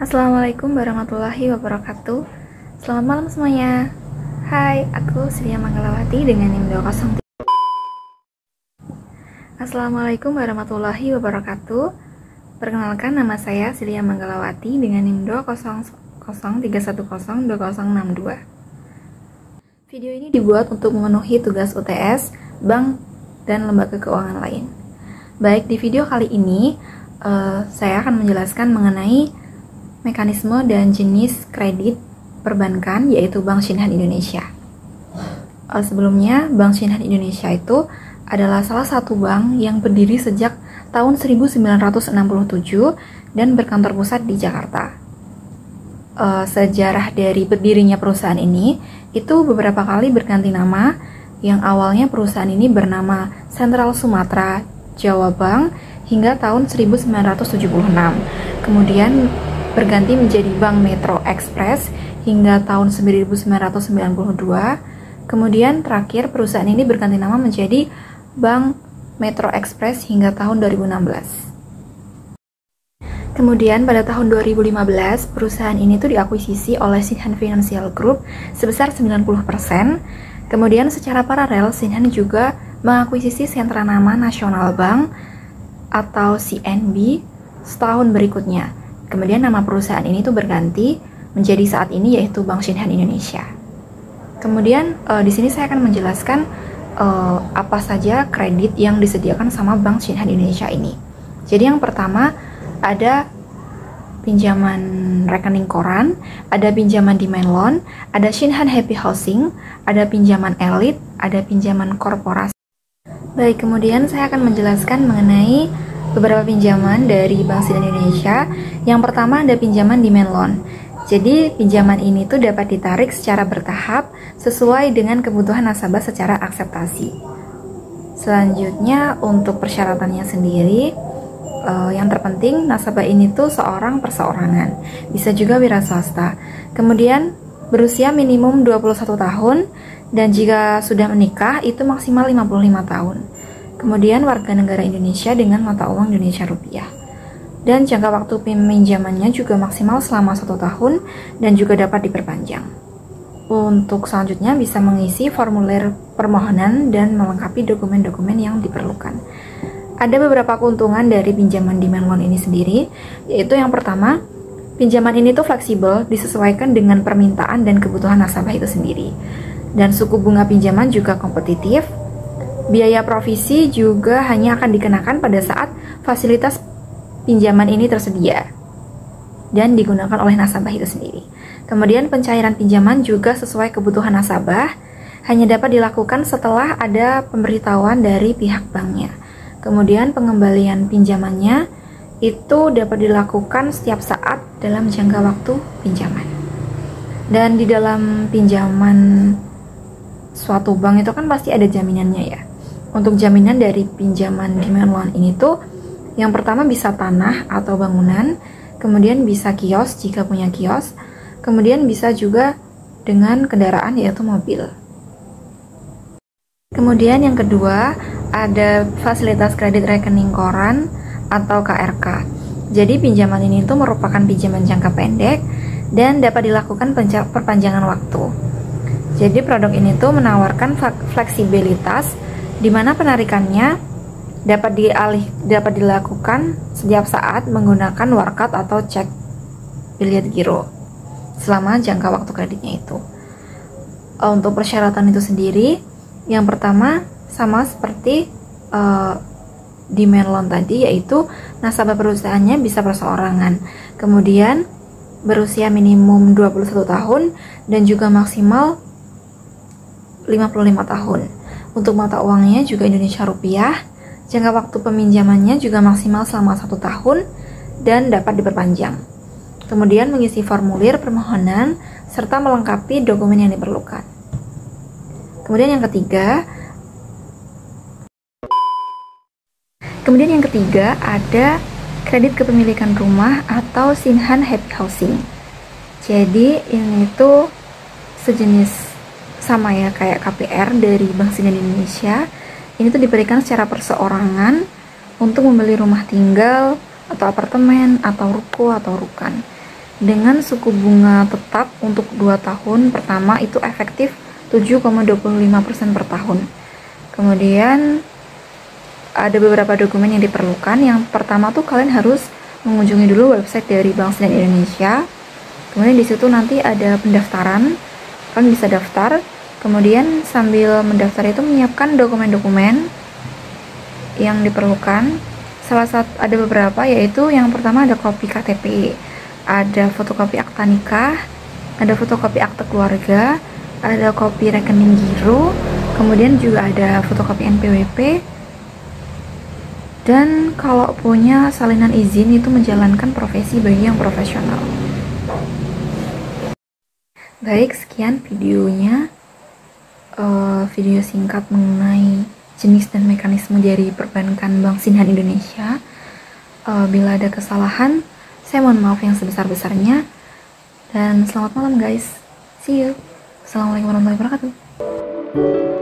Assalamualaikum warahmatullahi wabarakatuh. Selamat malam semuanya. Hai, aku Surya Manggalawati dengan NIM 203. Assalamualaikum warahmatullahi wabarakatuh. Perkenalkan, nama saya Surya Manggalawati dengan NIM 20031020062. Video ini dibuat untuk memenuhi tugas UTS, bank, dan lembaga keuangan lain. Baik, di video kali ini saya akan menjelaskan mengenai mekanisme dan jenis kredit perbankan, yaitu Bank Shinhan Indonesia. Sebelumnya, Bank Shinhan Indonesia itu adalah salah satu bank yang berdiri sejak tahun 1967 dan berkantor pusat di Jakarta. Sejarah dari berdirinya perusahaan ini itu beberapa kali berganti nama, yang awalnya perusahaan ini bernama Sentral Sumatera Jawa Bank hingga tahun 1976. Kemudian berganti menjadi Bank Metro Express hingga tahun 1992. Kemudian terakhir perusahaan ini berganti nama menjadi Bank Metro Express hingga tahun 2016. Kemudian pada tahun 2015 perusahaan ini tuh diakuisisi oleh Shinhan Financial Group sebesar 90%. Kemudian secara paralel Shinhan juga mengakuisisi Sentra Nama Nasional Bank atau CNB setahun berikutnya. Kemudian nama perusahaan ini tuh berganti menjadi saat ini yaitu Bank Shinhan Indonesia. Kemudian di sini saya akan menjelaskan apa saja kredit yang disediakan sama Bank Shinhan Indonesia ini. Jadi yang pertama ada pinjaman rekening koran, ada pinjaman demand loan, ada Shinhan Happy Housing, ada pinjaman elit, ada pinjaman korporasi. Baik, kemudian saya akan menjelaskan mengenai beberapa pinjaman dari Bank Shinhan Indonesia. Yang pertama ada pinjaman demand loan. Jadi pinjaman ini tuh dapat ditarik secara bertahap sesuai dengan kebutuhan nasabah secara akseptasi. Selanjutnya untuk persyaratannya sendiri, yang terpenting nasabah ini tuh seorang perseorangan, bisa juga wira swasta. Kemudian berusia minimum 21 tahun dan jika sudah menikah itu maksimal 55 tahun. Kemudian warga negara Indonesia dengan mata uang Indonesia rupiah. Dan jangka waktu peminjamannya juga maksimal selama 1 tahun dan juga dapat diperpanjang. Untuk selanjutnya bisa mengisi formulir permohonan dan melengkapi dokumen-dokumen yang diperlukan. Ada beberapa keuntungan dari pinjaman demand loan ini sendiri, yaitu yang pertama, pinjaman ini tuh fleksibel, disesuaikan dengan permintaan dan kebutuhan nasabah itu sendiri. Dan suku bunga pinjaman juga kompetitif. Biaya provisi juga hanya akan dikenakan pada saat fasilitas pinjaman ini tersedia dan digunakan oleh nasabah itu sendiri. Kemudian pencairan pinjaman juga sesuai kebutuhan nasabah, hanya dapat dilakukan setelah ada pemberitahuan dari pihak banknya. Kemudian pengembalian pinjamannya itu dapat dilakukan setiap saat dalam jangka waktu pinjaman. Dan di dalam pinjaman suatu bank itu kan pasti ada jaminannya ya. Untuk jaminan dari pinjaman demand loan ini tuh yang pertama bisa tanah atau bangunan, kemudian bisa kios jika punya kios, kemudian bisa juga dengan kendaraan yaitu mobil. Kemudian yang kedua ada fasilitas kredit rekening koran atau KRK. Jadi pinjaman ini tuh merupakan pinjaman jangka pendek dan dapat dilakukan perpanjangan waktu. Jadi produk ini tuh menawarkan fleksibilitas di mana penarikannya dapat dilakukan setiap saat menggunakan warkat atau cek biliet giro selama jangka waktu kreditnya itu. Untuk persyaratan itu sendiri, yang pertama sama seperti demand loan tadi, yaitu nasabah perusahaannya bisa perseorangan, kemudian berusia minimum 21 tahun dan juga maksimal 55 tahun. Untuk mata uangnya juga Indonesia rupiah. Jangka waktu peminjamannya juga maksimal selama 1 tahun dan dapat diperpanjang. Kemudian mengisi formulir permohonan serta melengkapi dokumen yang diperlukan. Kemudian yang ketiga ada kredit kepemilikan rumah atau Shinhan Happy Housing. Jadi ini tuh sejenis sama ya kayak KPR dari Bank Shinhan Indonesia. Ini tuh diberikan secara perseorangan untuk membeli rumah tinggal atau apartemen atau ruko atau rukan. dengan suku bunga tetap untuk 2 tahun pertama itu efektif 7,25% per tahun. Kemudian ada beberapa dokumen yang diperlukan. Yang pertama tuh kalian harus mengunjungi dulu website dari Bank SDN Indonesia. Kemudian di situ nanti ada pendaftaran, kalian bisa daftar. Kemudian sambil mendaftar itu menyiapkan dokumen-dokumen yang diperlukan. Salah satu ada beberapa, yaitu yang pertama ada kopi KTP, ada fotokopi akta nikah, ada fotokopi akte keluarga, ada kopi rekening giro, kemudian juga ada fotokopi NPWP, dan kalau punya salinan izin itu menjalankan profesi bagi yang profesional. Baik, sekian videonya, video singkat mengenai jenis dan mekanisme dari perbankan Bank Sinhan Indonesia. Bila ada kesalahan, saya mohon maaf yang sebesar-besarnya, dan selamat malam guys. See you. Assalamualaikum warahmatullahi wabarakatuh.